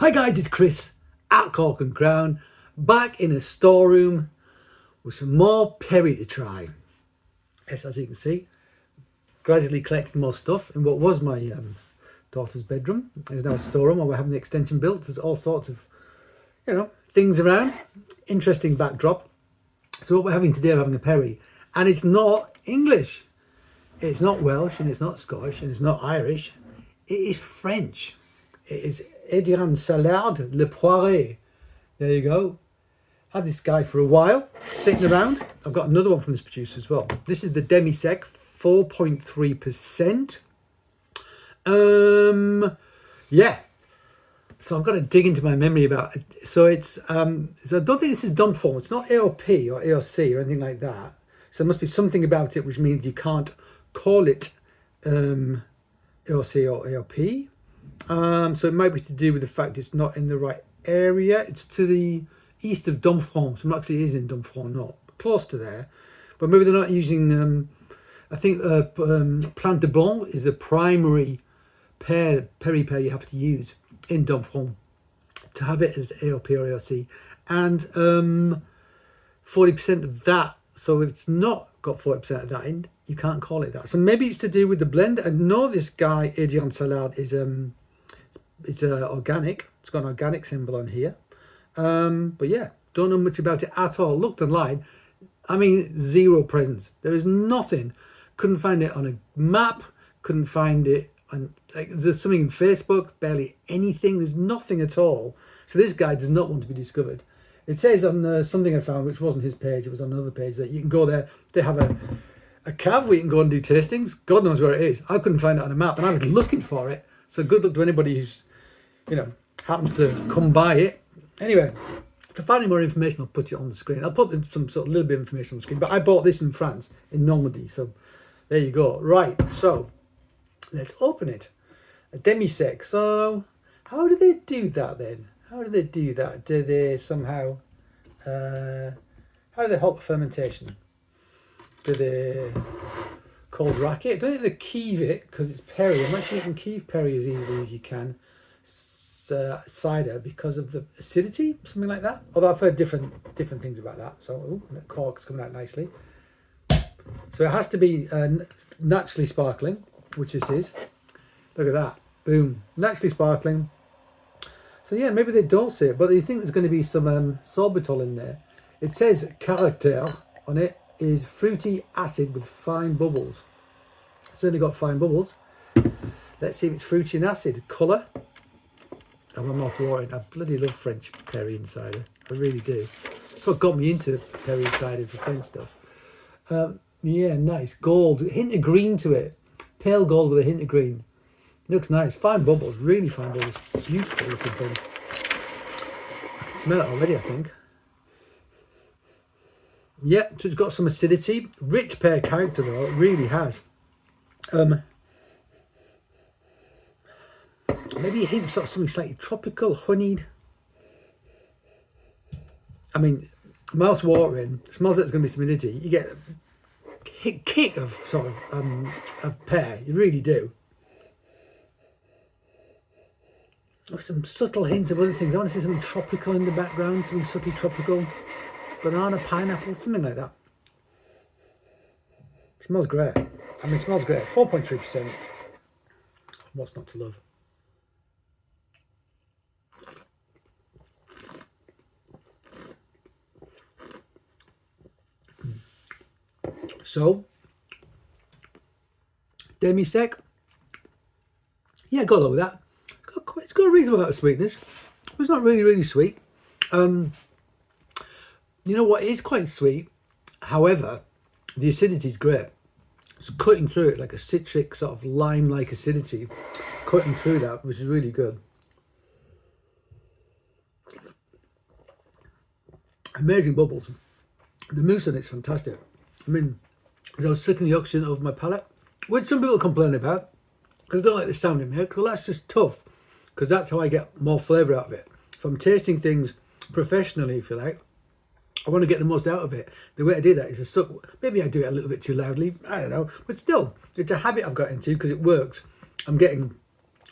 Hi guys, it's Chris at Cork and Crown, back in a storeroom with some more perry to try. Yes, as you can see, gradually collecting more stuff in what was my daughter's bedroom. There's now a storeroom where we're having the extension built. There's all sorts of, things around. Interesting backdrop. So what we're having today, we're having a perry, and it's not English. It's not Welsh, and it's not Scottish, and it's not Irish. It is French. It is Adrian Sallard Le Poiré. There you go. Had this guy for a while, sitting around. I've got another one from this producer as well. This is the demi sec, 4.3%. Yeah. So I've got to dig into my memory about it. So it's, so I don't think this is done for. It's not AOP or AOC or anything like that. So there must be something about it which means you can't call it AOC or AOP. So it might be to do with the fact it's not in the right area. It's to the east of Domfront. So actually it is in Domfront, not close to there. But maybe they're not using, I think Plante de Blanc is the primary perry pear you have to use in Domfront to have it as AOP or AOC. And 40% of that, so if it's not got 40% of that in, you can't call it that. So maybe it's to do with the blend. I know this guy, Adrian Sallard, is it's organic. It's got an organic symbol on here. But yeah, don't know much about it at all. Looked online. I mean, zero presence. There is nothing. Couldn't find it on a map. Couldn't find it on, like, there's something in Facebook. Barely anything. There's nothing at all. So this guy does not want to be discovered. It says on something I found, which wasn't his page, it was on another page, that you can go there. They have a cave where you can go and do tastings. God knows where it is. I couldn't find it on a map, and I was looking for it. So good luck to anybody who's, happens to come by it. Anyway, if I find any more information, I'll put it on the screen. I'll put some sort of little bit of information on the screen. But I bought this in France, in Normandy. So there you go. Right, so let's open it. A demi-sec. So how do they do that then? How do they do that? Do they somehow, how do they halt the fermentation? Do they cold rack it? Don't they keeve it because it's perry? I'm not sure you can keeve perry as easily as you can cider because of the acidity, something like that. Although I've heard different things about that. So ooh, the cork's coming out nicely. So it has to be naturally sparkling, which this is. Look at that, boom, naturally sparkling. So yeah, maybe they don't say it, but you think there's going to be some sorbitol in there. It says caractère on it is fruity acid with fine bubbles. It's only got fine bubbles. Let's see if it's fruity and acid. Colour. I'm my mouth watering. I bloody love French perry and cider. I really do. That's what got me into perry and cider, the French stuff. Yeah, nice. Gold. A hint of green to it. Pale gold with a hint of green. Looks nice. Fine bubbles. Really fine bubbles. Beautiful looking thing. I can smell it already, I think. Yeah, so it's got some acidity. Rich pear character though. It really has. Maybe a hint of something slightly tropical, honeyed. I mean, mouth watering. Smells like there's going to be some humidity. You get a kick of sort of pear. You really do. Oh, some subtle hints of other things. I want to see something tropical in the background. Something subtly tropical. Banana, pineapple, something like that. Smells great. I mean, it smells great. 4.3%. What's not to love? So, demi-sec. Yeah, go along with that. It's got a reasonable amount of sweetness. It's not really sweet. You know what? It is quite sweet. However, the acidity is great. It's cutting through it like a citric sort of lime-like acidity, cutting through that, which is really good. Amazing bubbles. The mousse on it's fantastic. I mean, as I was sucking the oxygen over my palate, which some people complain about, because I don't like the sound it makes. Well, that's just tough, because that's how I get more flavour out of it. If I'm tasting things professionally, if you like, I want to get the most out of it. The way I do that is to suck. Maybe I do it a little bit too loudly. I don't know. But still, it's a habit I've got into because it works. I'm getting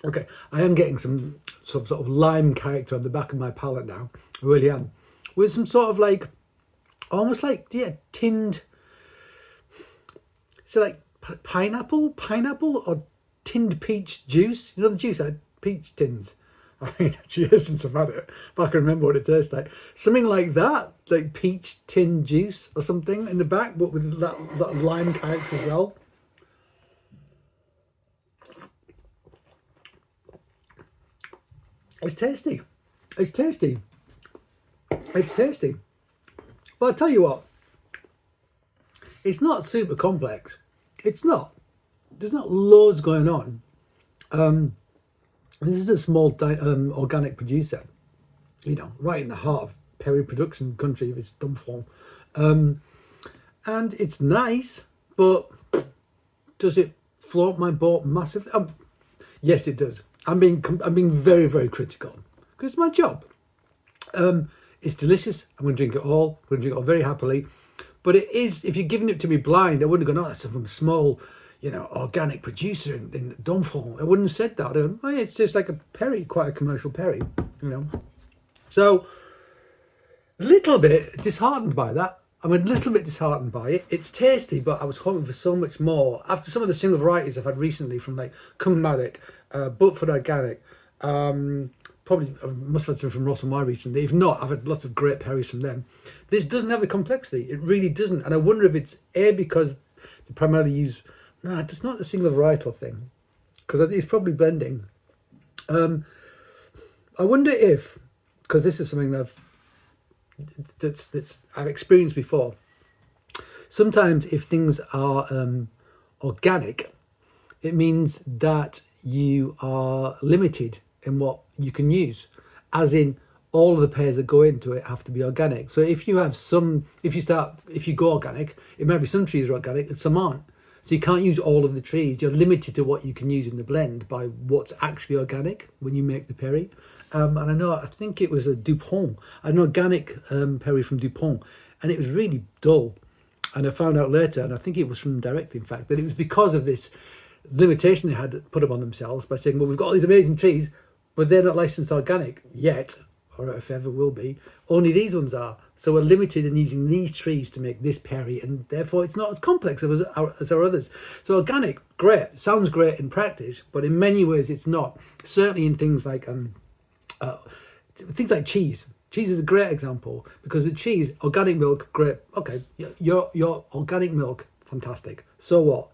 Okay, I am getting some sort of lime character on the back of my palate now. I really am. With some sort of like, almost like, yeah, tinned, so like pineapple or tinned peach juice. You know the juice, like peach tins. I mean, actually, since I've had it, but I can remember what it tastes like. Something like that, like peach tin juice or something in the back, but with that lime character as well. It's tasty. It's tasty. It's tasty. But I'll tell you what, it's not super complex. It's not. There's not loads going on. This is a small organic producer, you know, right in the heart of Perry production country, if it's Dumfries. And it's nice, but does it float my boat massively? Yes, it does. I'm being very, very critical because it's my job. It's delicious. I'm going to drink it all. I'm going to drink it all very happily. But it is, if you're giving it to me blind, I wouldn't have gone, oh, that's from a small, you know, organic producer in Dumfries. I wouldn't have said that. Oh, yeah, it's just like a Perry, quite a commercial Perry, you know. So, a little bit disheartened by that. I'm a little bit disheartened by it. It's tasty, but I was hoping for so much more. After some of the single varieties I've had recently from like Cumbernauld, Butford Organic, probably I must have had some from Ross and Y recently. If not, I've had lots of great Perrys from them. This doesn't have the complexity. It really doesn't. And I wonder if it's because they primarily use... No, it's not a single varietal thing. Because it's probably blending. I wonder if... Because this is something that's I've experienced before. Sometimes if things are organic, it means that you are limited in what you can use, as in all of the pairs that go into it have to be organic. So if you go organic, it might be some trees are organic and some aren't. So you can't use all of the trees. You're limited to what you can use in the blend by what's actually organic when you make the Perry. And I think it was a Dupont, an organic Perry from Dupont, and it was really dull. And I found out later, and I think it was from them directly, in fact, that it was because of this limitation they had put upon themselves by saying, well, we've got all these amazing trees, but they're not licensed organic yet, or if ever will be. Only these ones are. So we're limited in using these trees to make this Perry, and therefore it's not as complex as our others. So organic, great, sounds great in practice, but in many ways it's not. Certainly in things like cheese. Cheese is a great example, because with cheese, organic milk, great. Okay, your organic milk, fantastic. So what?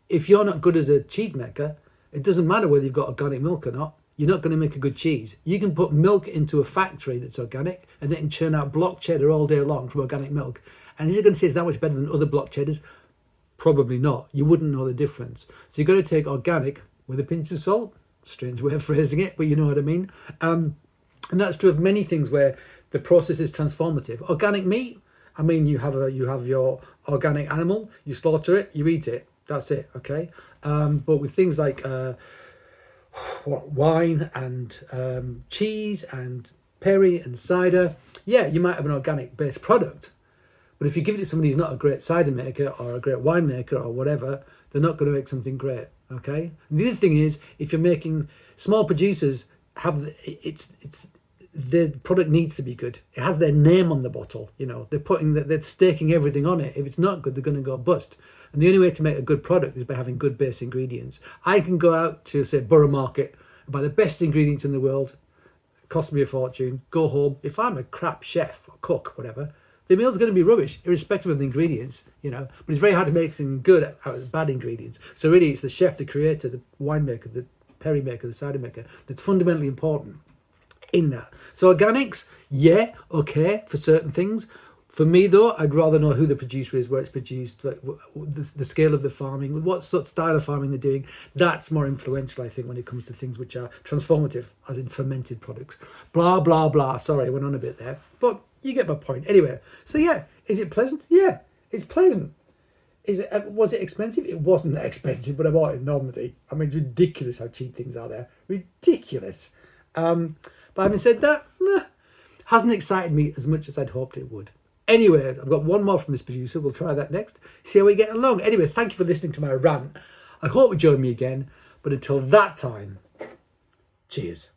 If you're not good as a cheesemaker, it doesn't matter whether you've got organic milk or not. You're not going to make a good cheese. You can put milk into a factory that's organic, and they can churn out block cheddar all day long from organic milk. And is it going to taste that much better than other block cheddars? Probably not. You wouldn't know the difference. So you've got to take organic with a pinch of salt. Strange way of phrasing it, but you know what I mean. And that's true of many things where the process is transformative. Organic meat, I mean, you have your organic animal, you slaughter it, you eat it. That's it, okay? But with things like wine and cheese and Perry and cider, yeah, you might have an organic based product. But if you give it to somebody who's not a great cider maker or a great wine maker or whatever, they're not going to make something great, okay? And the other thing is, if you're making... Small producers have... The product needs to be good. It has their name on the bottle, you know. They're staking everything on it. If it's not good, they're going to go bust. And the only way to make a good product is by having good base ingredients. I can go out to, say, Borough Market and buy the best ingredients in the world. It costs me a fortune. Go home. If I'm a crap chef or cook, whatever, the meal's going to be rubbish, irrespective of the ingredients, you know. But it's very hard to make something good out of bad ingredients. So really, it's the chef, the creator, the winemaker, the Perry maker, the cider maker that's fundamentally important in that. So organics, yeah, okay, for certain things. For me, though, I'd rather know who the producer is, where it's produced, like, the scale of the farming, what sort of style of farming they're doing. That's more influential, I think, when it comes to things which are transformative, as in fermented products. Blah, blah, blah. Sorry, I went on a bit there. But you get my point. Anyway, so yeah, is it pleasant? Yeah, it's pleasant. Was it expensive? It wasn't that expensive, but I bought it in Normandy. I mean, it's ridiculous how cheap things are there. Ridiculous. But having said that, hasn't excited me as much as I'd hoped it would. Anyway, I've got one more from this producer. We'll try that next. See how we get along. Anyway, thank you for listening to my rant. I hope you join me again. But until that time, Cheers.